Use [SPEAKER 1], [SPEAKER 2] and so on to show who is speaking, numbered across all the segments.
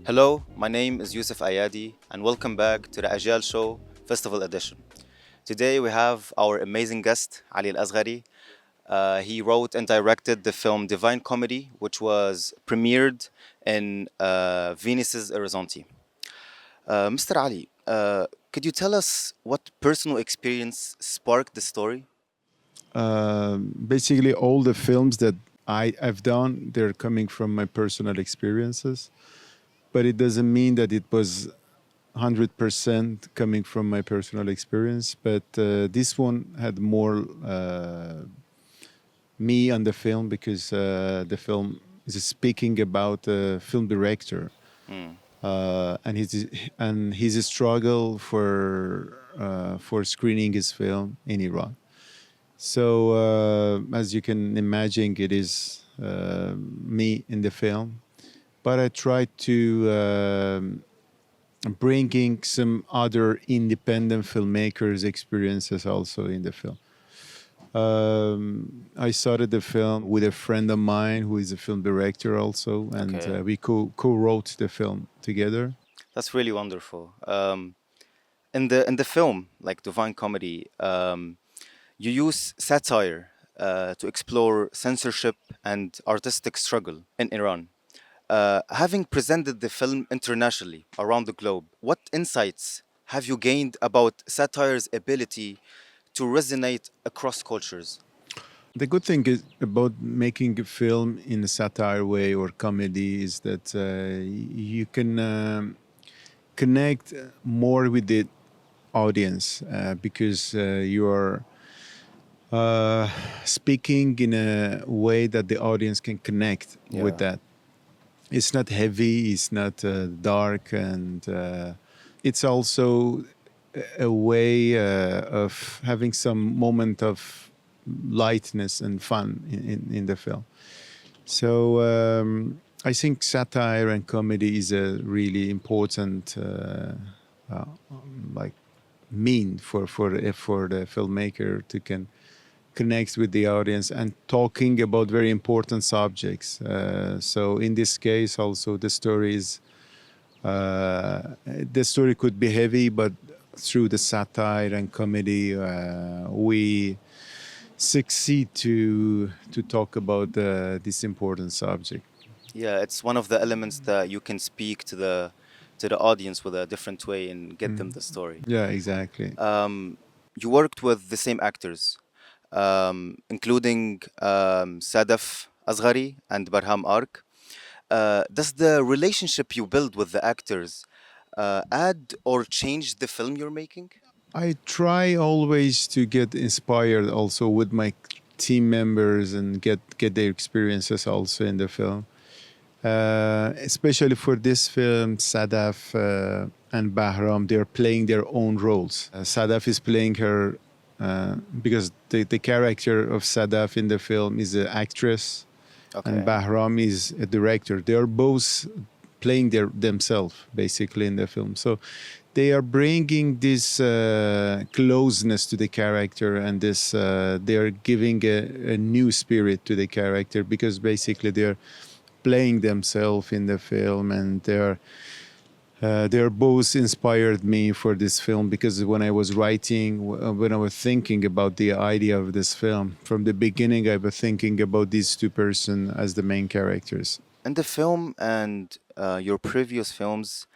[SPEAKER 1] Hello, my name is Yusuf Ayadi, and welcome back to the Ajyal Show Festival Edition. Today we have our amazing guest, Ali Asgari. He wrote and directed the film Divine Comedy, which was premiered in Venice's Horizonte. Mr. Ali, could you tell us what personal experience sparked the story?
[SPEAKER 2] Basically, all the films that I've done, they're coming from my personal experiences, but it doesn't mean that it was 100% coming from my personal experience. But this one had more me on the film because the film is speaking about a film director and his struggle for screening his film in Iran. So, as you can imagine, it is me in the film. But I tried to bringing some other independent filmmakers' experiences also in the film. I started the film with a friend of mine who is a film director also, and
[SPEAKER 1] Okay.
[SPEAKER 2] we co-wrote the film together.
[SPEAKER 1] That's really wonderful. In the film, like Divine Comedy, you use satire to explore censorship and artistic struggle in Iran. Having presented the film internationally around the globe, what insights have you gained about satire's ability to resonate across cultures?
[SPEAKER 2] The good thing is about making a film in a satire way or comedy is that you can connect more with the audience because you are speaking in a way that the audience can connect with
[SPEAKER 1] Yeah.
[SPEAKER 2] that. It's not heavy, it's not dark, and it's also a way of having some moment of lightness and fun in the film. So I think satire and comedy is a really important uh, like mean for the filmmaker to can connect with the audience and talking about very important subjects. So in this case, also the story could be heavy, but through the satire and comedy, we succeed to talk about this important subject.
[SPEAKER 1] Yeah, it's one of the elements that you can speak to the audience with a different way and get them the story.
[SPEAKER 2] Yeah, exactly.
[SPEAKER 1] You worked with the same actors, including Sadaf Asghari and Barham Ark. Does the relationship you build with the actors add or change the film you're making?
[SPEAKER 2] I try always to get inspired also with my team members and get their experiences also in the film. Especially for this film, Sadaf and Bahram, they're playing their own roles. Sadaf is playing her because the character of Sadaf in the film is an actress, and
[SPEAKER 1] Okay.
[SPEAKER 2] Bahram is a director. They are both playing themselves basically in the film. So they are bringing this closeness to the character, and this they are giving a new spirit to the character because basically they're playing themselves in the film, and they're both inspired me for this film because when I was writing, when I was thinking about the idea of this film, from the beginning I was thinking about these two persons as the main characters.
[SPEAKER 1] In the film and your previous films,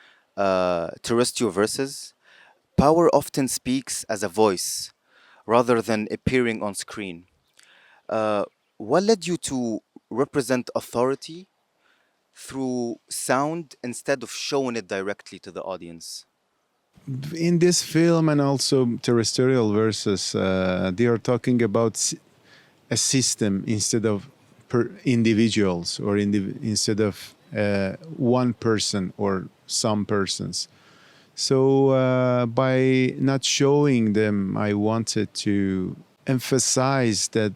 [SPEAKER 1] Terrestrial Verses, power often speaks as a voice rather than appearing on screen. Uh, what led you to represent authority through sound instead of showing it directly to the audience?
[SPEAKER 2] In this film and also Terrestrial Versus, they are talking about a system instead of individuals or instead of one person or some persons. So by not showing them, I wanted to emphasize that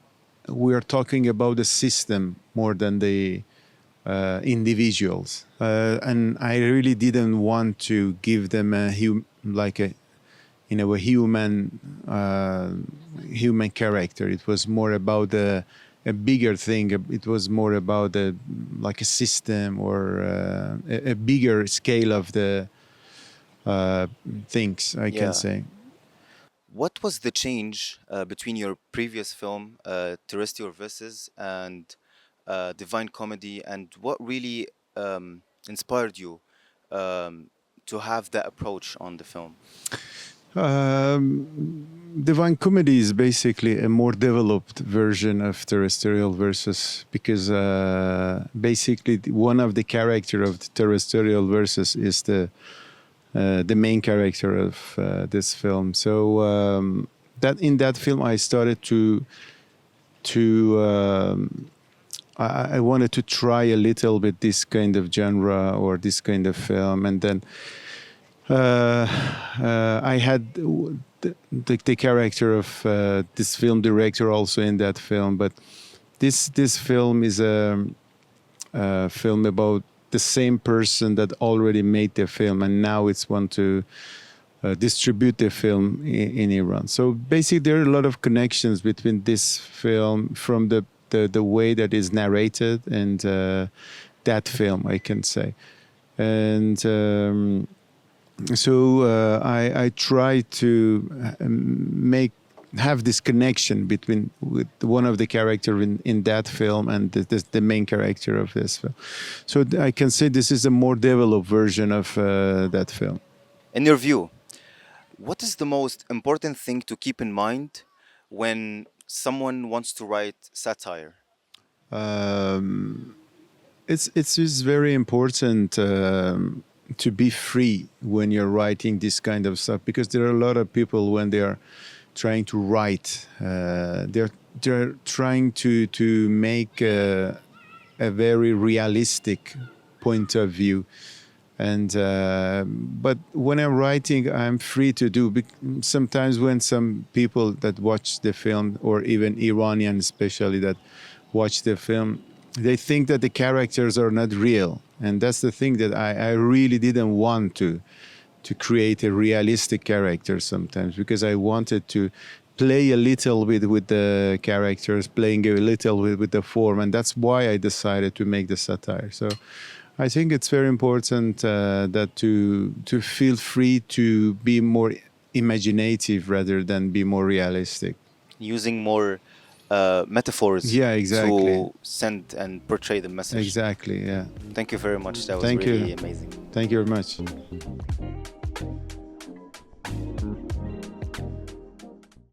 [SPEAKER 2] we are talking about the system more than the individuals. And I really didn't want to give them like a human human character. It was more about the a bigger thing. It was more about like a system or a bigger scale of the things, I can
[SPEAKER 1] Yeah.
[SPEAKER 2] say.
[SPEAKER 1] What was the change between your previous film, Terrestrial Verses, and Divine Comedy, and what really inspired you to have that approach on the film?
[SPEAKER 2] Divine Comedy is basically a more developed version of Terrestrial Versus, because basically one of the character of the Terrestrial Versus is the main character of this film. So that in that film I started to I wanted to try a little bit this kind of genre or this kind of film, and then I had the character of this film director also in that film. But this film is a film about the same person that already made the film, and now it's want to distribute the film in Iran. So basically, there are a lot of connections between this film from the way that is narrated and that film, I can say. And so I try to have this connection with one of the character in that film and the main character of this film. So I can say this is a more developed version of that film.
[SPEAKER 1] In your view, what is the most important thing to keep in mind when someone wants to write satire?
[SPEAKER 2] It's very important to be free when you're writing this kind of stuff, because there are a lot of people when they are trying to write, they're trying to make a very realistic point of view. And but when I'm writing, I'm free to do. Sometimes when some people that watch the film, or even Iranian especially that watch the film, they think that the characters are not real. And that's the thing that I really didn't want to create a realistic character sometimes, because I wanted to play a little bit with the characters, playing a little bit with the form. And that's why I decided to make the satire. So I think it's very important that to feel free to be more imaginative rather than be more realistic.
[SPEAKER 1] Using more metaphors,
[SPEAKER 2] Yeah, exactly.
[SPEAKER 1] to send and portray the message.
[SPEAKER 2] Exactly, yeah.
[SPEAKER 1] Thank you very much. That was
[SPEAKER 2] Thank
[SPEAKER 1] really
[SPEAKER 2] you.
[SPEAKER 1] amazing.
[SPEAKER 2] Thank you very much.